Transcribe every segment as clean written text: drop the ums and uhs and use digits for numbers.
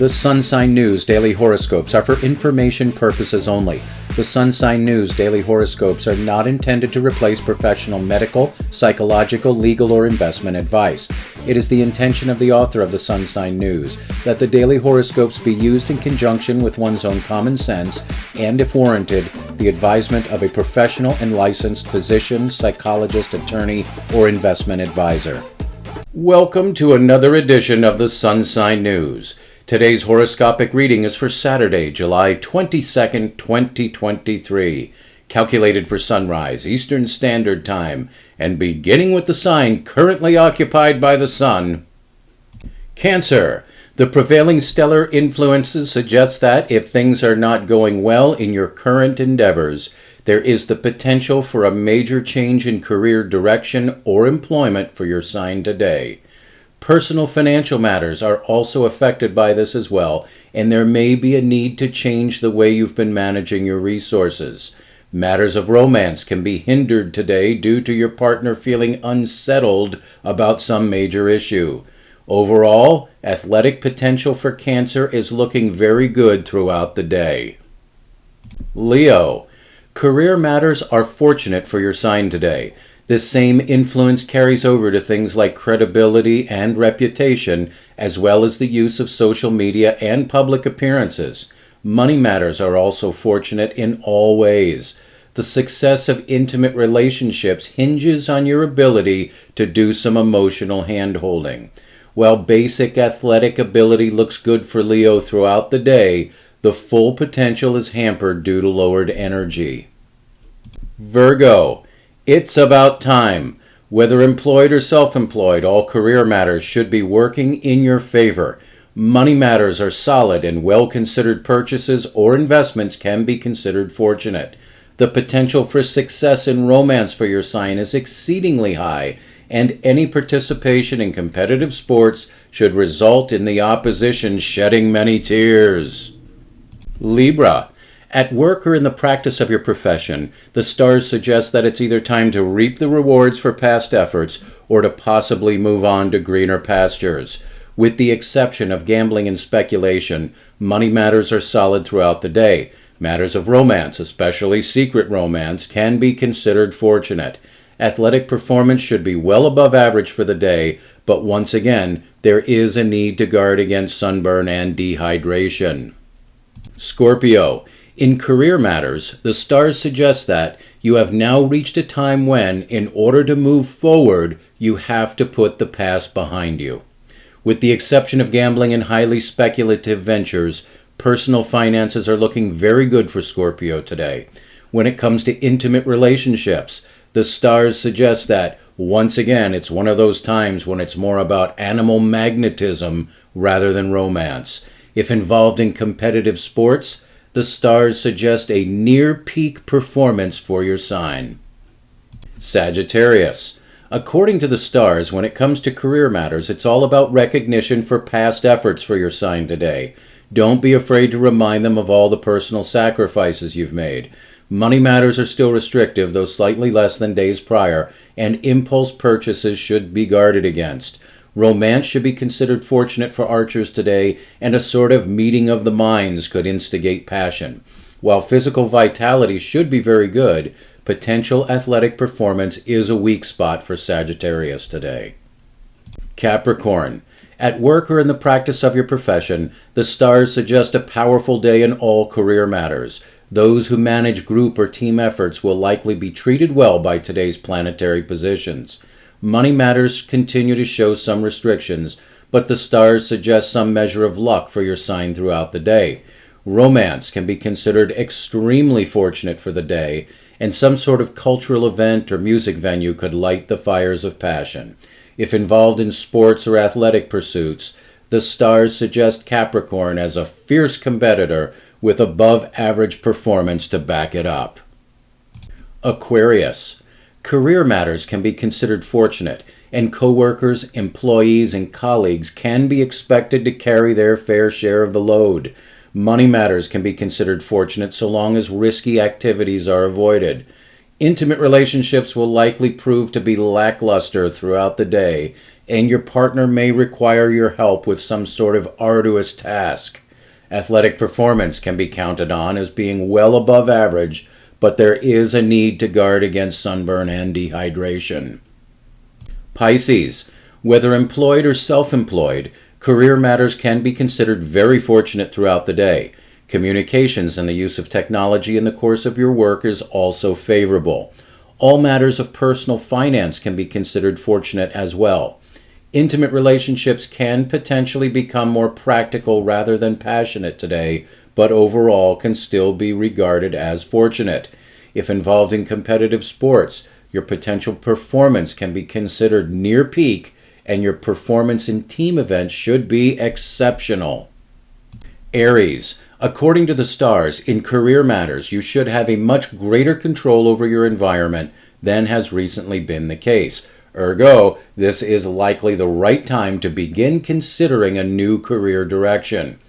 The Sun Sign News Daily Horoscopes are for information purposes only. The Sun Sign News Daily Horoscopes are not intended to replace professional medical, psychological, legal, or investment advice. It is the intention of the author of the Sun Sign News that the daily horoscopes be used in conjunction with one's own common sense and, if warranted, the advisement of a professional and licensed physician, psychologist, attorney, or investment advisor. Welcome to another edition of the Sun Sign News. Today's horoscopic reading is for Saturday, July 22nd, 2023, calculated for sunrise, Eastern Standard Time, and beginning with the sign currently occupied by the sun. Cancer. The prevailing stellar influences suggest that if things are not going well in your current endeavors, there is the potential for a major change in career direction or employment for your sign today. Personal financial matters are also affected by this as well, and there may be a need to change the way you've been managing your resources. Matters of romance can be hindered today due to your partner feeling unsettled about some major issue. Overall, athletic potential for Cancer is looking very good throughout the day. Leo. Career matters are fortunate for your sign today. This same influence carries over to things like credibility and reputation, as well as the use of social media and public appearances. Money matters are also fortunate in all ways. The success of intimate relationships hinges on your ability to do some emotional hand-holding. While basic athletic ability looks good for Leo throughout the day, the full potential is hampered due to lowered energy. Virgo. It's about time. Whether employed or self-employed, all career matters should be working in your favor. Money matters are solid, and well-considered purchases or investments can be considered fortunate. The potential for success in romance for your sign is exceedingly high, and any participation in competitive sports should result in the opposition shedding many tears. Libra. At work or in the practice of your profession, the stars suggest that it's either time to reap the rewards for past efforts or to possibly move on to greener pastures. With the exception of gambling and speculation, money matters are solid throughout the day. Matters of romance, especially secret romance, can be considered fortunate. Athletic performance should be well above average for the day, but once again, there is a need to guard against sunburn and dehydration. Scorpio. In career matters, the stars suggest that you have now reached a time when, in order to move forward, you have to put the past behind you. With the exception of gambling and highly speculative ventures, personal finances are looking very good for Scorpio today. When it comes to intimate relationships, the stars suggest that, once again, it's one of those times when it's more about animal magnetism rather than romance. If involved in competitive sports, the stars suggest a near-peak performance for your sign. Sagittarius. According to the stars, when it comes to career matters, it's all about recognition for past efforts for your sign today. Don't be afraid to remind them of all the personal sacrifices you've made. Money matters are still restrictive, though slightly less than days prior, and impulse purchases should be guarded against. Romance should be considered fortunate for archers today, and a sort of meeting of the minds could instigate passion. While physical vitality should be very good, potential athletic performance is a weak spot for Sagittarius today. Capricorn. At work or in the practice of your profession, the stars suggest a powerful day in all career matters. Those who manage group or team efforts will likely be treated well by today's planetary positions. Money matters continue to show some restrictions, but the stars suggest some measure of luck for your sign throughout the day. Romance can be considered extremely fortunate for the day, and some sort of cultural event or music venue could light the fires of passion. If involved in sports or athletic pursuits, the stars suggest Capricorn as a fierce competitor with above-average performance to back it up. Aquarius. Career matters can be considered fortunate, and coworkers, employees, and colleagues can be expected to carry their fair share of the load. Money matters can be considered fortunate so long as risky activities are avoided. Intimate relationships will likely prove to be lackluster throughout the day, and your partner may require your help with some sort of arduous task. Athletic performance can be counted on as being well above average, but there is a need to guard against sunburn and dehydration. Pisces, whether employed or self-employed, career matters can be considered very fortunate throughout the day. Communications and the use of technology in the course of your work is also favorable. All matters of personal finance can be considered fortunate as well. Intimate relationships can potentially become more practical rather than passionate today, but overall can still be regarded as fortunate. If involved in competitive sports, your potential performance can be considered near peak, and your performance in team events should be exceptional. Aries, according to the stars, in career matters, you should have a much greater control over your environment than has recently been the case. Ergo, this is likely the right time to begin considering a new career direction.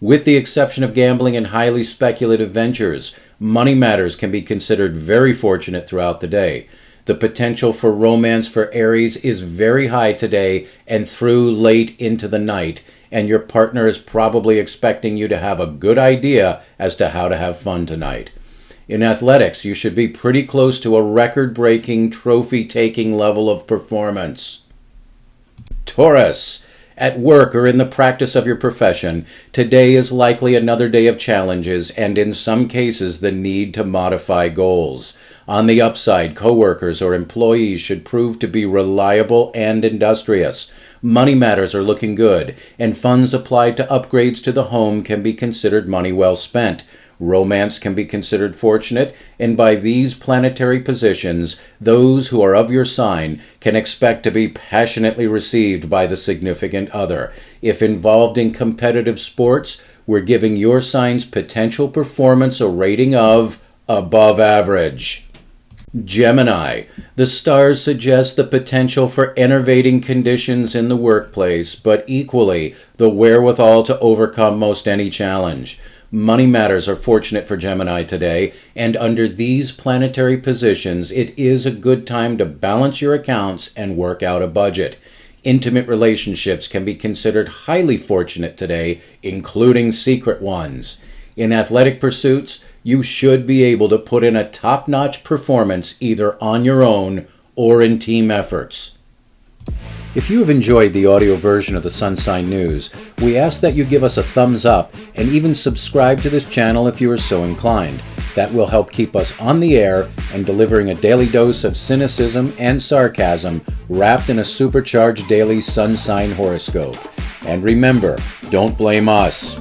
With the exception of gambling and highly speculative ventures, money matters can be considered very fortunate throughout the day. The potential for romance for Aries is very high today and through late into the night, and your partner is probably expecting you to have a good idea as to how to have fun tonight. In athletics, you should be pretty close to a record-breaking, trophy-taking level of performance. Taurus, at work or in the practice of your profession, today is likely another day of challenges and in some cases the need to modify goals. On the upside, coworkers or employees should prove to be reliable and industrious. Money matters are looking good, and funds applied to upgrades to the home can be considered money well spent. Romance can be considered fortunate, and by these planetary positions, those who are of your sign can expect to be passionately received by the significant other. If involved in competitive sports, we're giving your sign's potential performance a rating of above average. Gemini, the stars suggest the potential for enervating conditions in the workplace, but equally the wherewithal to overcome most any challenge. Money matters are fortunate for Gemini today, and under these planetary positions, it is a good time to balance your accounts and work out a budget. Intimate relationships can be considered highly fortunate today, including secret ones. In athletic pursuits, you should be able to put in a top-notch performance either on your own or in team efforts. If you have enjoyed the audio version of the Sun Sign News, we ask that you give us a thumbs up and even subscribe to this channel if you are so inclined. That will help keep us on the air and delivering a daily dose of cynicism and sarcasm wrapped in a supercharged daily sun sign horoscope. And remember, don't blame us.